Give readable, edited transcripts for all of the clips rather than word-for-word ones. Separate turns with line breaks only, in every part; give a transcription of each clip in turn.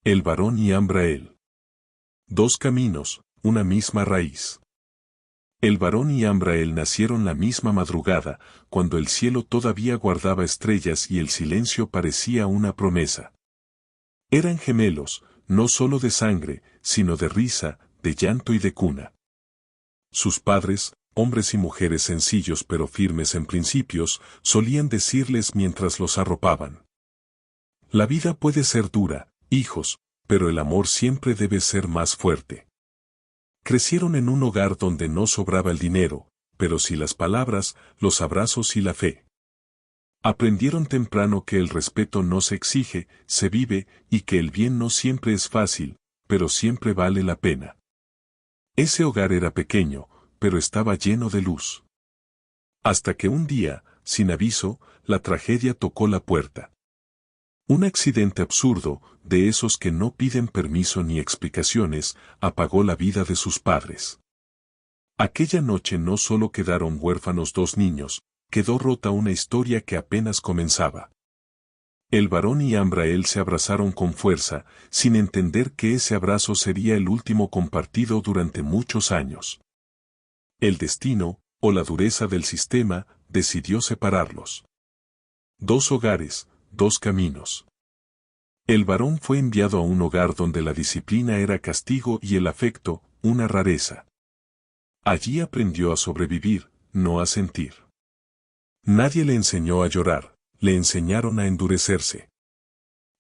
El varón y Ambrael. Dos caminos, una misma raíz. El varón y Ambrael nacieron la misma madrugada, cuando el cielo todavía guardaba estrellas y el silencio parecía una promesa. Eran gemelos, no solo de sangre, sino de risa, de llanto y de cuna. Sus padres, hombres y mujeres sencillos pero firmes en principios, solían decirles mientras los arropaban: la vida puede ser dura, hijos, pero el amor siempre debe ser más fuerte. Crecieron en un hogar donde no sobraba el dinero, pero sí las palabras, los abrazos y la fe. Aprendieron temprano que el respeto no se exige, se vive, y que el bien no siempre es fácil, pero siempre vale la pena. Ese hogar era pequeño, pero estaba lleno de luz. Hasta que un día, sin aviso, la tragedia tocó la puerta. Un accidente absurdo, de esos que no piden permiso ni explicaciones, apagó la vida de sus padres. Aquella noche no solo quedaron huérfanos dos niños, quedó rota una historia que apenas comenzaba. El varón y Ambrael se abrazaron con fuerza, sin entender que ese abrazo sería el último compartido durante muchos años. El destino, o la dureza del sistema, decidió separarlos. Dos hogares, dos caminos. El varón fue enviado a un hogar donde la disciplina era castigo y el afecto, una rareza. Allí aprendió a sobrevivir, no a sentir. Nadie le enseñó a llorar, le enseñaron a endurecerse.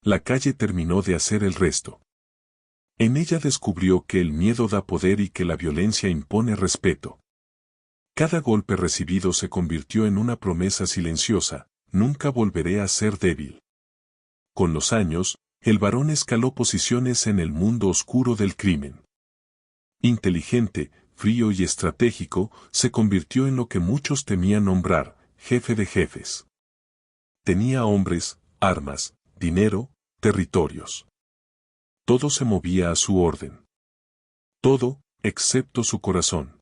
La calle terminó de hacer el resto. En ella descubrió que el miedo da poder y que la violencia impone respeto. Cada golpe recibido se convirtió en una promesa silenciosa: nunca volveré a ser débil. Con los años, el varón escaló posiciones en el mundo oscuro del crimen. Inteligente, frío y estratégico, se convirtió en lo que muchos temían nombrar: jefe de jefes. Tenía hombres, armas, dinero, territorios. Todo se movía a su orden. Todo, excepto su corazón.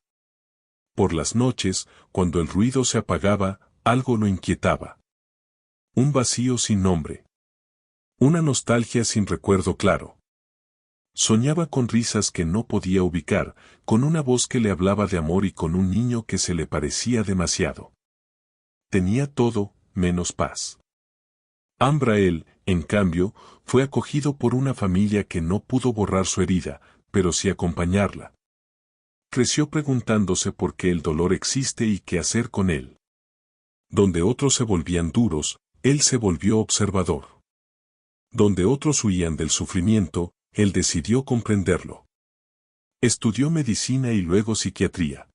Por las noches, cuando el ruido se apagaba, algo lo inquietaba. Un vacío sin nombre. Una nostalgia sin recuerdo claro. Soñaba con risas que no podía ubicar, con una voz que le hablaba de amor y con un niño que se le parecía demasiado. Tenía todo, menos paz. Ambrael, en cambio, fue acogido por una familia que no pudo borrar su herida, pero sí acompañarla. Creció preguntándose por qué el dolor existe y qué hacer con él. Donde otros se volvían duros, él se volvió observador. Donde otros huían del sufrimiento, él decidió comprenderlo. Estudió medicina y luego psiquiatría.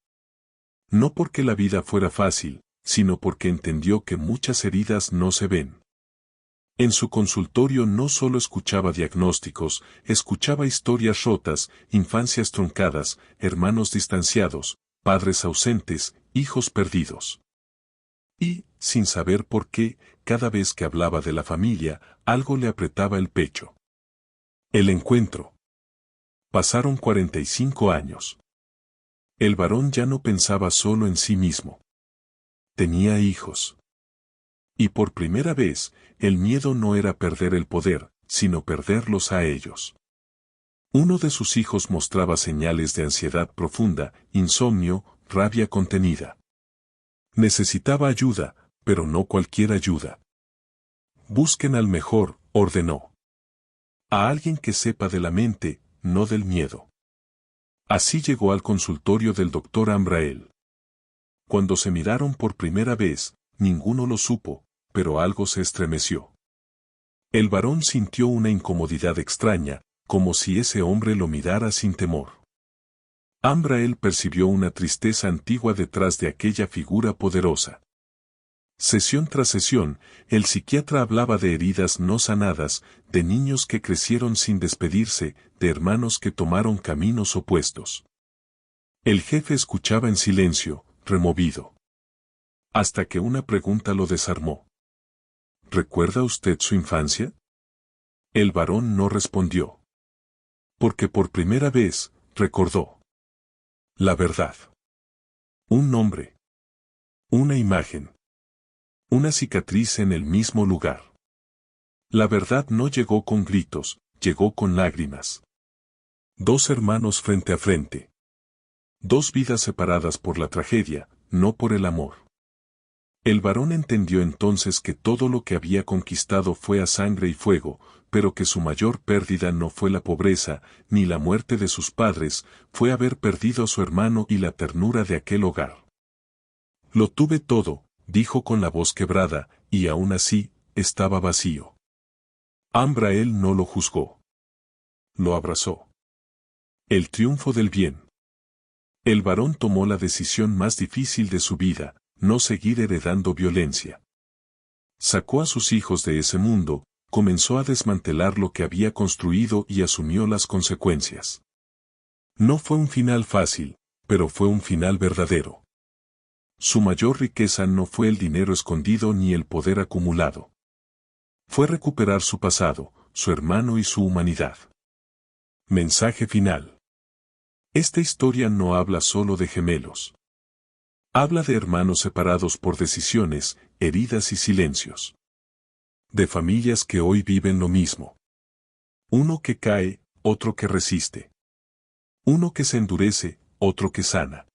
No porque la vida fuera fácil, sino porque entendió que muchas heridas no se ven. En su consultorio no solo escuchaba diagnósticos, escuchaba historias rotas, infancias truncadas, hermanos distanciados, padres ausentes, hijos perdidos. Y, sin saber por qué, cada vez que hablaba de la familia, algo le apretaba el pecho. El encuentro. Pasaron 45 años. El varón ya no pensaba solo en sí mismo. Tenía hijos. Y por primera vez, el miedo no era perder el poder, sino perderlos a ellos. Uno de sus hijos mostraba señales de ansiedad profunda, insomnio, rabia contenida. Necesitaba ayuda, pero no cualquier ayuda. Busquen al mejor, ordenó. A alguien que sepa de la mente, no del miedo. Así llegó al consultorio del doctor Ambrael. Cuando se miraron por primera vez, ninguno lo supo, pero algo se estremeció. El varón sintió una incomodidad extraña, como si ese hombre lo mirara sin temor. Ambrael percibió una tristeza antigua detrás de aquella figura poderosa. Sesión tras sesión, el psiquiatra hablaba de heridas no sanadas, de niños que crecieron sin despedirse, de hermanos que tomaron caminos opuestos. El jefe escuchaba en silencio, removido. Hasta que una pregunta lo desarmó. ¿Recuerda usted su infancia? El varón no respondió. Porque por primera vez, recordó. La verdad. Un nombre. Una imagen. Una cicatriz en el mismo lugar. La verdad no llegó con gritos, llegó con lágrimas. Dos hermanos frente a frente. Dos vidas separadas por la tragedia, no por el amor. El varón entendió entonces que todo lo que había conquistado fue a sangre y fuego, pero que su mayor pérdida no fue la pobreza, ni la muerte de sus padres, fue haber perdido a su hermano y la ternura de aquel hogar. Lo tuve todo, dijo con la voz quebrada, y aún así, estaba vacío. Ambrael no lo juzgó. Lo abrazó. El triunfo del bien. El varón tomó la decisión más difícil de su vida, no seguir heredando violencia. Sacó a sus hijos de ese mundo, comenzó a desmantelar lo que había construido y asumió las consecuencias. No fue un final fácil, pero fue un final verdadero. Su mayor riqueza no fue el dinero escondido ni el poder acumulado. Fue recuperar su pasado, su hermano y su humanidad. Mensaje final. Esta historia no habla solo de gemelos. Habla de hermanos separados por decisiones, heridas y silencios. De familias que hoy viven lo mismo. Uno que cae, otro que resiste. Uno que se endurece, otro que sana.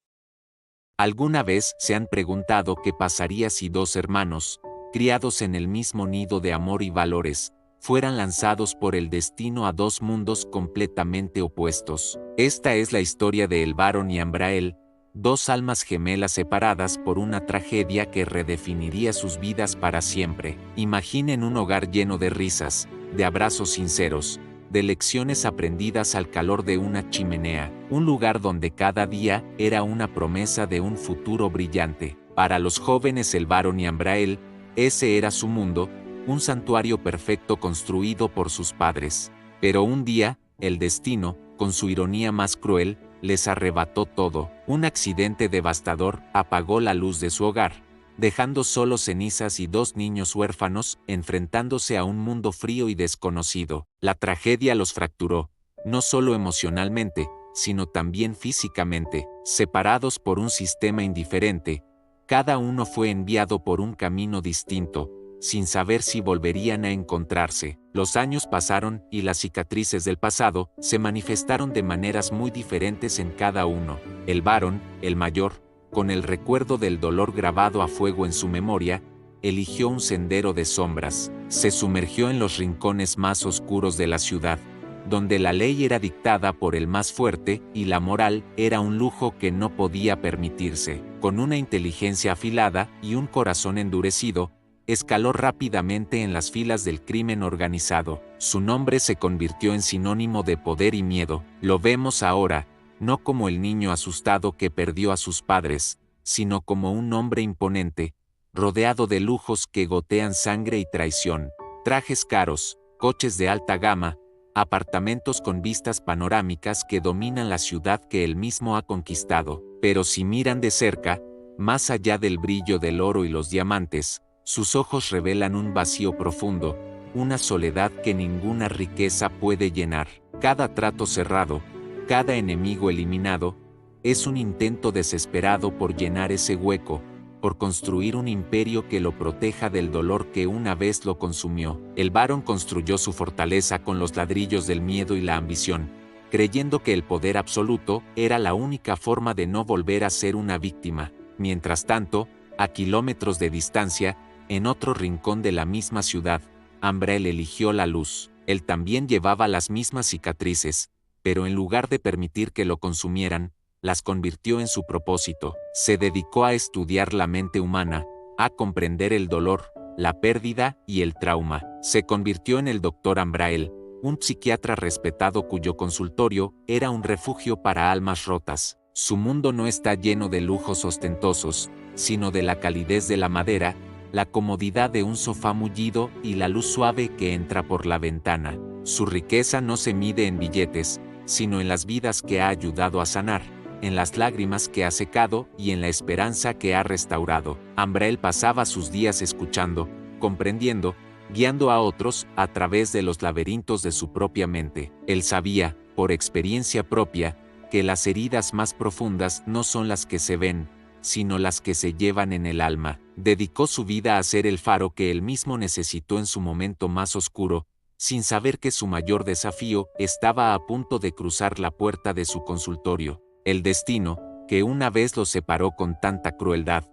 ¿Alguna vez se han preguntado qué pasaría si dos hermanos, criados en el mismo nido de amor y valores, fueran lanzados por el destino a dos mundos completamente opuestos? Esta es la historia de Elbaron y Ambrael, dos almas gemelas separadas por una tragedia que redefiniría sus vidas para siempre. Imaginen un hogar lleno de risas, de abrazos sinceros, de lecciones aprendidas al calor de una chimenea, un lugar donde cada día era una promesa de un futuro brillante. Para los jóvenes Elbaron y Ambrael, ese era su mundo, un santuario perfecto construido por sus padres. Pero un día, el destino, con su ironía más cruel, les arrebató todo. Un accidente devastador apagó la luz de su hogar, dejando solo cenizas y dos niños huérfanos, enfrentándose a un mundo frío y desconocido. La tragedia los fracturó, no solo emocionalmente, sino también físicamente. Separados por un sistema indiferente, cada uno fue enviado por un camino distinto, sin saber si volverían a encontrarse. Los años pasaron y las cicatrices del pasado se manifestaron de maneras muy diferentes en cada uno. Elbaron, el mayor, con el recuerdo del dolor grabado a fuego en su memoria, eligió un sendero de sombras. Se sumergió en los rincones más oscuros de la ciudad, donde la ley era dictada por el más fuerte y la moral era un lujo que no podía permitirse. Con una inteligencia afilada y un corazón endurecido, escaló rápidamente en las filas del crimen organizado. Su nombre se convirtió en sinónimo de poder y miedo. Lo vemos ahora, no como el niño asustado que perdió a sus padres, sino como un hombre imponente, rodeado de lujos que gotean sangre y traición. Trajes caros, coches de alta gama, apartamentos con vistas panorámicas que dominan la ciudad que él mismo ha conquistado. Pero si miran de cerca, más allá del brillo del oro y los diamantes, sus ojos revelan un vacío profundo, una soledad que ninguna riqueza puede llenar. Cada trato cerrado, cada enemigo eliminado, es un intento desesperado por llenar ese hueco, por construir un imperio que lo proteja del dolor que una vez lo consumió. Elbaron construyó su fortaleza con los ladrillos del miedo y la ambición, creyendo que el poder absoluto era la única forma de no volver a ser una víctima. Mientras tanto, a kilómetros de distancia, en otro rincón de la misma ciudad, Ambrael eligió la luz. Él también llevaba las mismas cicatrices, pero en lugar de permitir que lo consumieran, las convirtió en su propósito. Se dedicó a estudiar la mente humana, a comprender el dolor, la pérdida y el trauma. Se convirtió en el Dr. Ambrael, un psiquiatra respetado cuyo consultorio era un refugio para almas rotas. Su mundo no está lleno de lujos ostentosos, sino de la calidez de la madera, la comodidad de un sofá mullido y la luz suave que entra por la ventana. Su riqueza no se mide en billetes, sino en las vidas que ha ayudado a sanar, en las lágrimas que ha secado y en la esperanza que ha restaurado. Ambrael pasaba sus días escuchando, comprendiendo, guiando a otros a través de los laberintos de su propia mente. Él sabía, por experiencia propia, que las heridas más profundas no son las que se ven, sino las que se llevan en el alma. Dedicó su vida a ser el faro que él mismo necesitó en su momento más oscuro, sin saber que su mayor desafío estaba a punto de cruzar la puerta de su consultorio. El destino, que una vez los separó con tanta crueldad,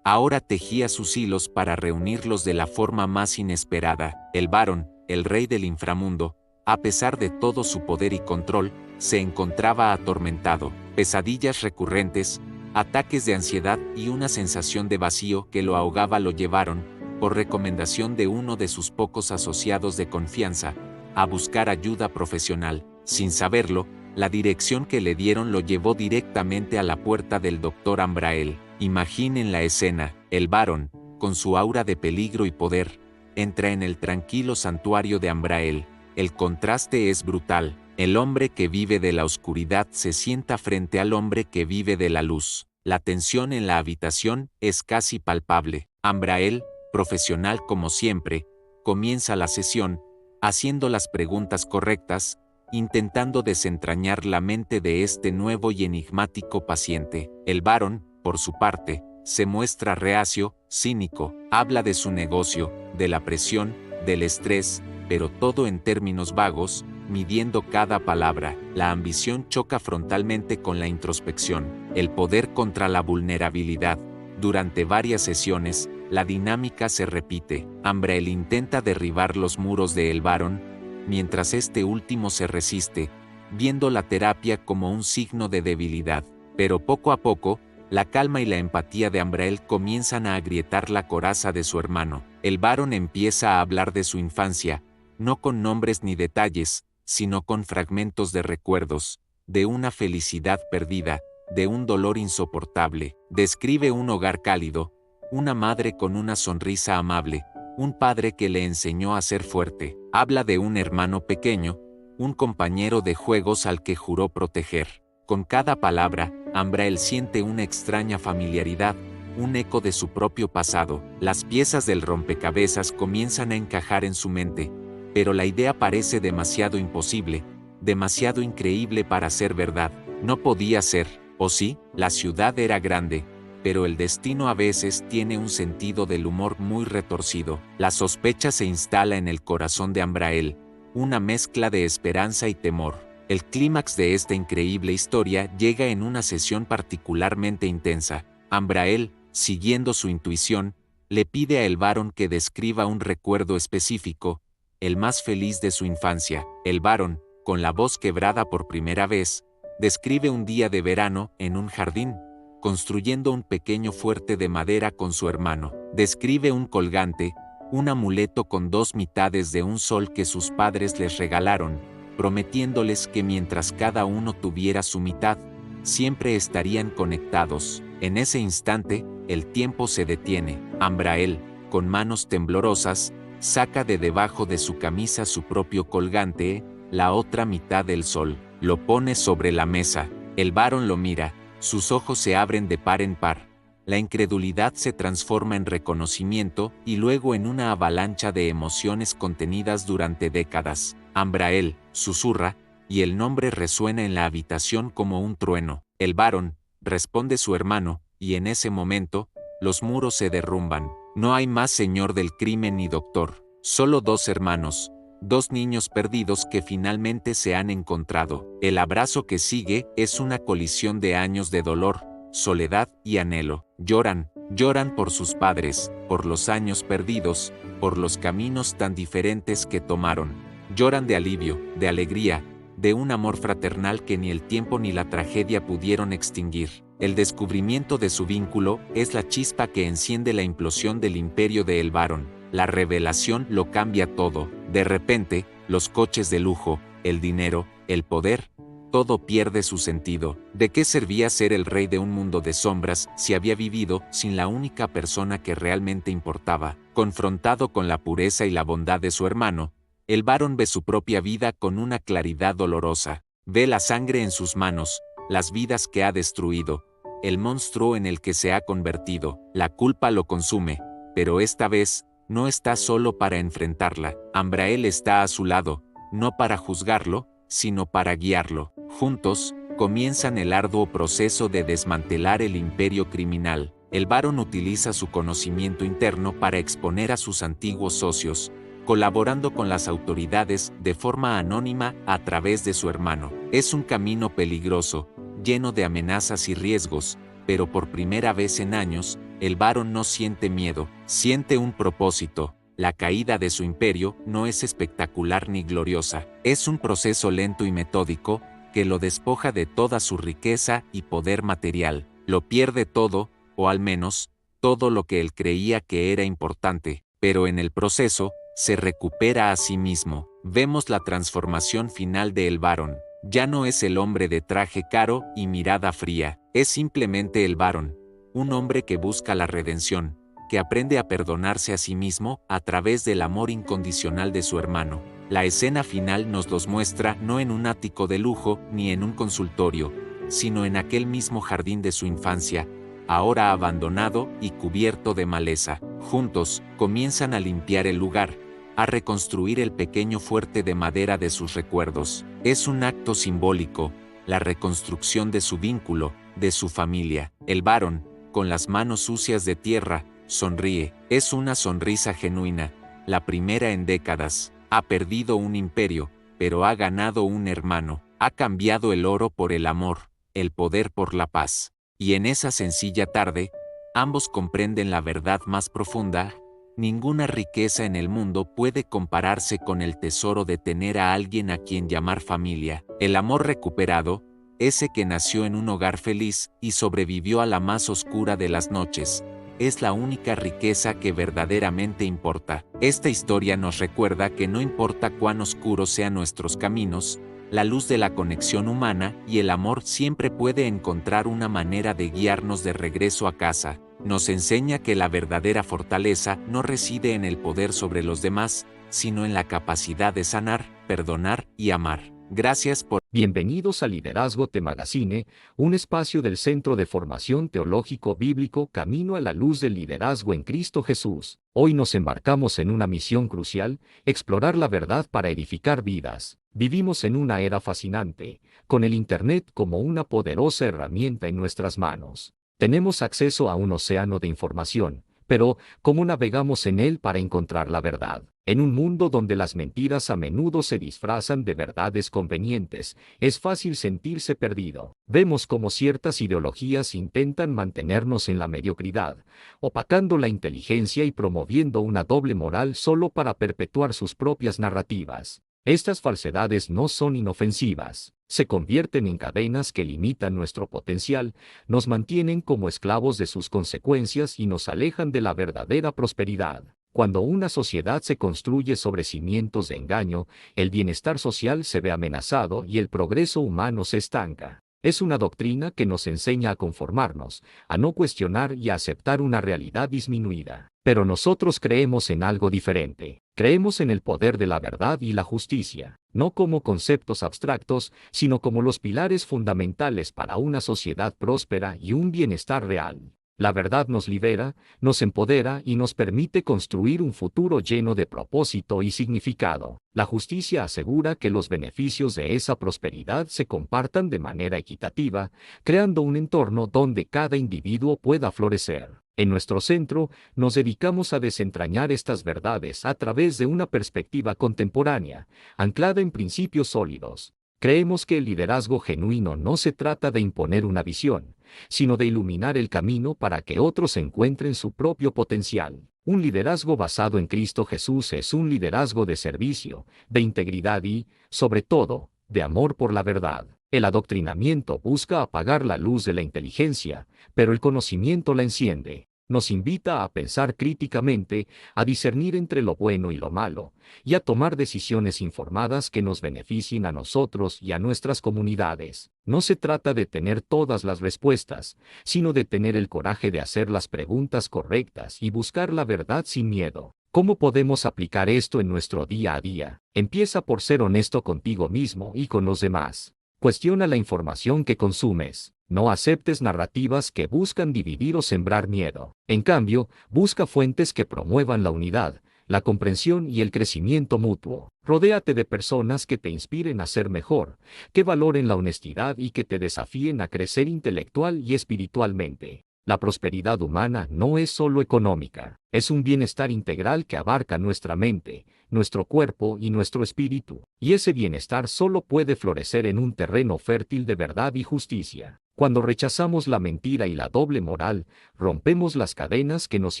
ahora tejía sus hilos para reunirlos de la forma más inesperada. El Barón, el rey del inframundo, a pesar de todo su poder y control, se encontraba atormentado. Pesadillas recurrentes, ataques de ansiedad y una sensación de vacío que lo ahogaba lo llevaron, por recomendación de uno de sus pocos asociados de confianza, a buscar ayuda profesional. Sin saberlo, la dirección que le dieron lo llevó directamente a la puerta del doctor Ambrael. Imaginen la escena: el Barón, con su aura de peligro y poder, entra en el tranquilo santuario de Ambrael. El contraste es brutal. El hombre que vive de la oscuridad se sienta frente al hombre que vive de la luz. La tensión en la habitación es casi palpable. Ambrael, profesional como siempre, comienza la sesión, haciendo las preguntas correctas, intentando desentrañar la mente de este nuevo y enigmático paciente. El Barón, por su parte, se muestra reacio, cínico, habla de su negocio, de la presión, del estrés, pero todo en términos vagos, midiendo cada palabra. La ambición choca frontalmente con la introspección, el poder contra la vulnerabilidad. Durante varias sesiones, la dinámica se repite. Ambrael intenta derribar los muros de El Barón, mientras este último se resiste, viendo la terapia como un signo de debilidad. Pero poco a poco, la calma y la empatía de Ambrael comienzan a agrietar la coraza de su hermano. El Barón empieza a hablar de su infancia, no con nombres ni detalles, sino con fragmentos de recuerdos, de una felicidad perdida, de un dolor insoportable. Describe un hogar cálido, una madre con una sonrisa amable, un padre que le enseñó a ser fuerte. Habla de un hermano pequeño, un compañero de juegos al que juró proteger. Con cada palabra, Ambrael siente una extraña familiaridad, un eco de su propio pasado. Las piezas del rompecabezas comienzan a encajar en su mente, pero la idea parece demasiado imposible, demasiado increíble para ser verdad. No podía ser, ¿o sí? La ciudad era grande, pero el destino a veces tiene un sentido del humor muy retorcido. La sospecha se instala en el corazón de Ambrael, una mezcla de esperanza y temor. El clímax de esta increíble historia llega en una sesión particularmente intensa. Ambrael, siguiendo su intuición, le pide a El Barón que describa un recuerdo específico, el más feliz de su infancia. El Barón, con la voz quebrada por primera vez, describe un día de verano en un jardín, construyendo un pequeño fuerte de madera con su hermano. Describe un colgante, un amuleto con dos mitades de un sol que sus padres les regalaron, prometiéndoles que mientras cada uno tuviera su mitad, siempre estarían conectados. En ese instante, el tiempo se detiene. Ambrael, con manos temblorosas, saca de debajo de su camisa su propio colgante, la otra mitad del sol. Lo pone sobre la mesa. El Barón lo mira, sus ojos se abren de par en par. La incredulidad se transforma en reconocimiento y luego en una avalancha de emociones contenidas durante décadas. Ambrael, susurra, y el nombre resuena en la habitación como un trueno. El Barón, responde su hermano, y en ese momento, los muros se derrumban. No hay más señor del crimen ni doctor, solo dos hermanos, dos niños perdidos que finalmente se han encontrado. El abrazo que sigue es una colisión de años de dolor, soledad y anhelo. Lloran por sus padres, por los años perdidos, por los caminos tan diferentes que tomaron. Lloran de alivio, de alegría, de un amor fraternal que ni el tiempo ni la tragedia pudieron extinguir. El descubrimiento de su vínculo es la chispa que enciende la implosión del imperio de El Barón. La revelación lo cambia todo. De repente, los coches de lujo, el dinero, el poder, todo pierde su sentido. ¿De qué servía ser el rey de un mundo de sombras si había vivido sin la única persona que realmente importaba? Confrontado con la pureza y la bondad de su hermano, El Barón ve su propia vida con una claridad dolorosa. Ve la sangre en sus manos, las vidas que ha destruido, el monstruo en el que se ha convertido. La culpa lo consume, pero esta vez, no está solo para enfrentarla. Ambrael está a su lado, no para juzgarlo, sino para guiarlo. Juntos, comienzan el arduo proceso de desmantelar el imperio criminal. El Barón utiliza su conocimiento interno para exponer a sus antiguos socios, colaborando con las autoridades de forma anónima a través de su hermano. Es un camino peligroso, lleno de amenazas y riesgos, pero por primera vez en años, el varón no siente miedo, siente un propósito. La caída de su imperio no es espectacular ni gloriosa, es un proceso lento y metódico que lo despoja de toda su riqueza y poder material, lo pierde todo, o al menos, todo lo que él creía que era importante, pero en el proceso, se recupera a sí mismo. Vemos la transformación final de el varón. Ya no es el hombre de traje caro y mirada fría, es simplemente el varón, un hombre que busca la redención, que aprende a perdonarse a sí mismo a través del amor incondicional de su hermano. La escena final nos los muestra no en un ático de lujo ni en un consultorio, sino en aquel mismo jardín de su infancia, ahora abandonado y cubierto de maleza. Juntos, comienzan a limpiar el lugar, a reconstruir el pequeño fuerte de madera de sus recuerdos. Es un acto simbólico, la reconstrucción de su vínculo, de su familia. El varón, con las manos sucias de tierra, sonríe. Es una sonrisa genuina, la primera en décadas. Ha perdido un imperio, pero ha ganado un hermano. Ha cambiado el oro por el amor, el poder por la paz. Y en esa sencilla tarde, ambos comprenden la verdad más profunda. Ninguna riqueza en el mundo puede compararse con el tesoro de tener a alguien a quien llamar familia. El amor recuperado, ese que nació en un hogar feliz y sobrevivió a la más oscura de las noches, es la única riqueza que verdaderamente importa. Esta historia nos recuerda que no importa cuán oscuros sean nuestros caminos, la luz de la conexión humana y el amor siempre puede encontrar una manera de guiarnos de regreso a casa. Nos enseña que la verdadera fortaleza no reside en el poder sobre los demás, sino en la capacidad de sanar, perdonar y amar. Gracias por...
Bienvenidos a Liderazgo Te Magazine, un espacio del Centro de Formación Teológico Bíblico Camino a la Luz del Liderazgo en Cristo Jesús. Hoy nos embarcamos en una misión crucial, explorar la verdad para edificar vidas. Vivimos en una era fascinante, con el Internet como una poderosa herramienta en nuestras manos. Tenemos acceso a un océano de información, pero ¿cómo navegamos en él para encontrar la verdad? En un mundo donde las mentiras a menudo se disfrazan de verdades convenientes, es fácil sentirse perdido. Vemos cómo ciertas ideologías intentan mantenernos en la mediocridad, opacando la inteligencia y promoviendo una doble moral solo para perpetuar sus propias narrativas. Estas falsedades no son inofensivas, se convierten en cadenas que limitan nuestro potencial, nos mantienen como esclavos de sus consecuencias y nos alejan de la verdadera prosperidad. Cuando una sociedad se construye sobre cimientos de engaño, el bienestar social se ve amenazado y el progreso humano se estanca. Es una doctrina que nos enseña a conformarnos, a no cuestionar y a aceptar una realidad disminuida. Pero nosotros creemos en algo diferente. Creemos en el poder de la verdad y la justicia, no como conceptos abstractos, sino como los pilares fundamentales para una sociedad próspera y un bienestar real. La verdad nos libera, nos empodera y nos permite construir un futuro lleno de propósito y significado. La justicia asegura que los beneficios de esa prosperidad se compartan de manera equitativa, creando un entorno donde cada individuo pueda florecer. En nuestro centro, nos dedicamos a desentrañar estas verdades a través de una perspectiva contemporánea, anclada en principios sólidos. Creemos que el liderazgo genuino no se trata de imponer una visión, sino de iluminar el camino para que otros encuentren su propio potencial. Un liderazgo basado en Cristo Jesús es un liderazgo de servicio, de integridad y, sobre todo, de amor por la verdad. El adoctrinamiento busca apagar la luz de la inteligencia, pero el conocimiento la enciende. Nos invita a pensar críticamente, a discernir entre lo bueno y lo malo, y a tomar decisiones informadas que nos beneficien a nosotros y a nuestras comunidades. No se trata de tener todas las respuestas, sino de tener el coraje de hacer las preguntas correctas y buscar la verdad sin miedo. ¿Cómo podemos aplicar esto en nuestro día a día? Empieza por ser honesto contigo mismo y con los demás. Cuestiona la información que consumes. No aceptes narrativas que buscan dividir o sembrar miedo. En cambio, busca fuentes que promuevan la unidad, la comprensión y el crecimiento mutuo. Rodéate de personas que te inspiren a ser mejor, que valoren la honestidad y que te desafíen a crecer intelectual y espiritualmente. La prosperidad humana no es solo económica, es un bienestar integral que abarca nuestra mente, nuestro cuerpo y nuestro espíritu, y ese bienestar solo puede florecer en un terreno fértil de verdad y justicia. Cuando rechazamos la mentira y la doble moral, rompemos las cadenas que nos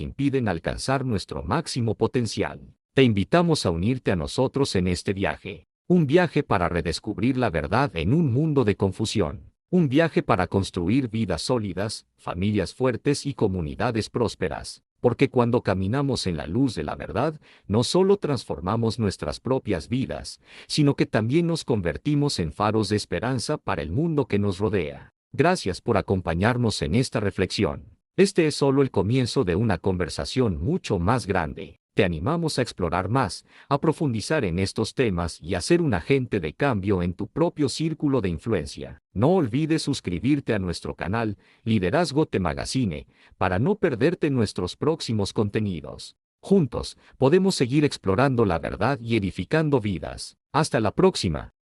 impiden alcanzar nuestro máximo potencial. Te invitamos a unirte a nosotros en este viaje, un viaje para redescubrir la verdad en un mundo de confusión. Un viaje para construir vidas sólidas, familias fuertes y comunidades prósperas, porque cuando caminamos en la luz de la verdad, no solo transformamos nuestras propias vidas, sino que también nos convertimos en faros de esperanza para el mundo que nos rodea. Gracias por acompañarnos en esta reflexión. Este es solo el comienzo de una conversación mucho más grande. Te animamos a explorar más, a profundizar en estos temas y a ser un agente de cambio en tu propio círculo de influencia. No olvides suscribirte a nuestro canal, Liderazgo Te Magazine, para no perderte nuestros próximos contenidos. Juntos, podemos seguir explorando la verdad y edificando vidas. Hasta la próxima.